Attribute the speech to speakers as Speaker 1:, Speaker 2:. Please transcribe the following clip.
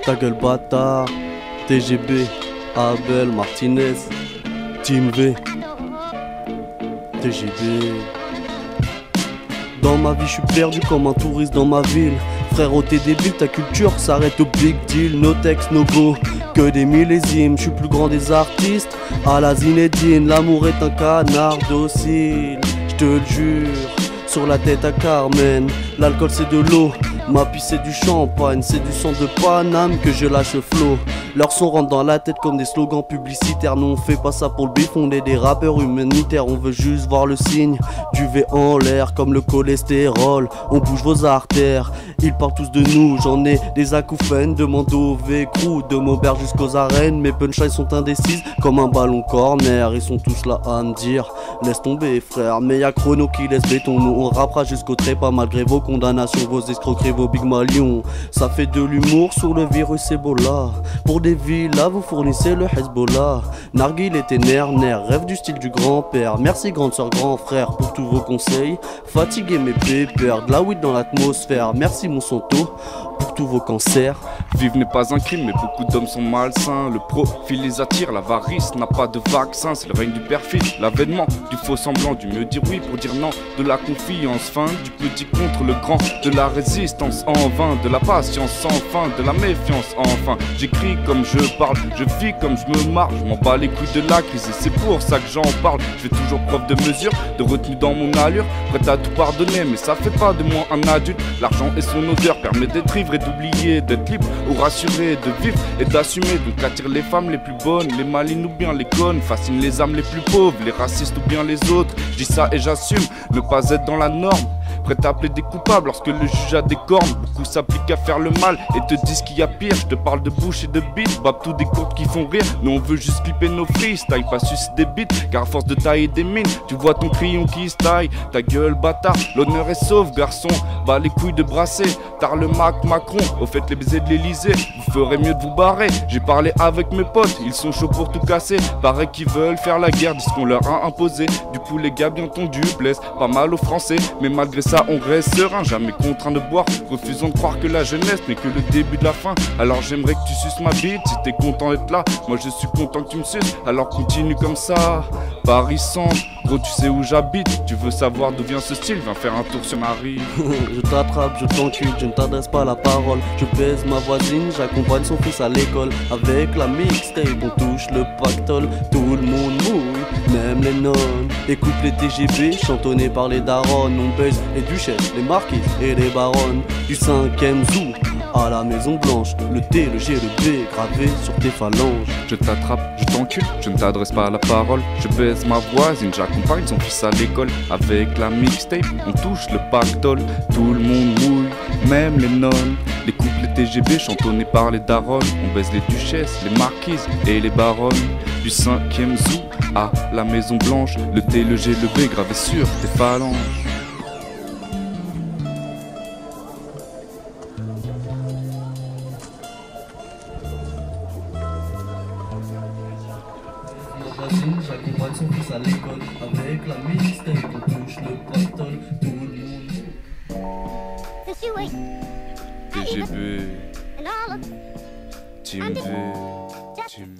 Speaker 1: Ta gueule bâtard, TGB, Abel, Martinez, Team V, TGB. Dans ma vie je suis perdu comme un touriste dans ma ville. Frérot t'es débile, ta culture s'arrête au big deal. No texte, no go, que des millésimes. Je suis plus grand des artistes, à la Zinedine. L'amour est un canard docile, je te le jure, sur la tête à Carmen. L'alcool c'est de l'eau, ma pisse c'est du champagne. C'est du sang de Paname que je lâche flot. Leurs sons rentrent dans la tête comme des slogans publicitaires. Nous on fait pas ça pour le bif, on est des rappeurs humanitaires. On veut juste voir le signe du V en l'air comme le cholestérol. On bouge vos artères, ils parlent tous de nous. J'en ai des acouphènes, demande au V-Crew. De Maubert jusqu'aux arènes, mes punchlines sont indécises comme un ballon corner. Ils sont tous là à me dire laisse tomber frère. Mais y'a Chrono qui laisse béton, nous on rappera jusqu'au trépas. Malgré vos condamnations, vos escroqueries, vos big malions. Ça fait de l'humour sur le virus Ebola. Pour des villas, vous fournissez le Hezbollah. Narguil était nerf, rêve du style du grand-père. Merci grande soeur, grand frère pour tous vos conseils. Fatigué mes pépères, de la weed dans l'atmosphère. Merci Monsanto pour tous vos cancers.
Speaker 2: Vivre n'est pas un crime, mais beaucoup d'hommes sont malsains. Le profil les attire, l'avarice n'a pas de vaccin. C'est le règne du perfide, l'avènement du faux semblant. Du mieux dire oui pour dire non, de la confiance fin, du petit contre le grand, de la résistance en vain, de la patience sans fin, de la méfiance enfin. J'écris comme je parle, je vis comme je me marre. Je m'en bats les couilles de la crise et c'est pour ça que j'en parle. Je fais toujours preuve de mesure, de retenue dans mon allure, prêt à tout pardonner, mais ça fait pas de moi un adulte. L'argent et son odeur permet d'être ivre et d'oublier, d'être libre ou rassuré, de vivre et d'assumer. Donc attire les femmes les plus bonnes, les malines ou bien les connes, fascine les âmes les plus pauvres, les racistes ou bien les autres. Je dis ça et j'assume, ne pas être dans la norme, prêt à appeler des coupables lorsque le juge a des cornes. Beaucoup s'appliquent à faire le mal et te disent qu'il y a pire. Je te parle de bouche et de bite, bap tous des courtes qui font rire. Nous on veut juste clipper nos freestyles, pas sucer des bites. Car à force de tailler des mines, tu vois ton crayon qui se taille. Ta gueule bâtard, l'honneur est sauf garçon. Bah les couilles de brasser, tard le Macron. Au fait les baisers de l'Elysée, vous ferez mieux de vous barrer. J'ai parlé avec mes potes, ils sont chauds pour tout casser. Paraît qu'ils veulent faire la guerre, disent qu'on leur a imposé. Du coup les gars bien entendu blessent pas mal aux Français. Mais malgré ça on reste serein, jamais contraint de boire, refusant de croire que la jeunesse n'est que le début de la fin. Alors j'aimerais que tu suces ma bite, si t'es content d'être là, moi je suis content que tu me suces. Alors continue comme ça, Paris Centre, gros tu sais où j'habite. Tu veux savoir d'où vient ce style, viens faire un tour sur ma rive.
Speaker 1: Je t'attrape, je t'encule, je ne t'adresse pas la parole. Je baise ma voisine, j'accompagne son fils à l'école. Avec la mixtape on touche le pactole. Tout le monde mouille, même les nonnes. Écoute les TGB, chantonnés par les darons. On baise les duchesses, les marquises et les baronnes. Du 5e zoo à la Maison Blanche, le T, le G, le B gravé sur tes phalanges.
Speaker 2: Je t'attrape, je t'encule, je ne t'adresse pas la parole. Je baise ma voisine, j'accompagne son fils à l'école. Avec la mixtape, on touche le pactole. Tout le monde mouille, même les nonnes. Les couples TGB chantonnés par les darons. On baise les duchesses, les marquises et les baronnes. Du 5e zoo à la Maison Blanche, le T, le G, le B gravé sur tes phalanges.
Speaker 1: J'accompagne son fils à l'école. Avec la mixtape on touche le pactole. Tout le monde
Speaker 2: TGB, Team V, Team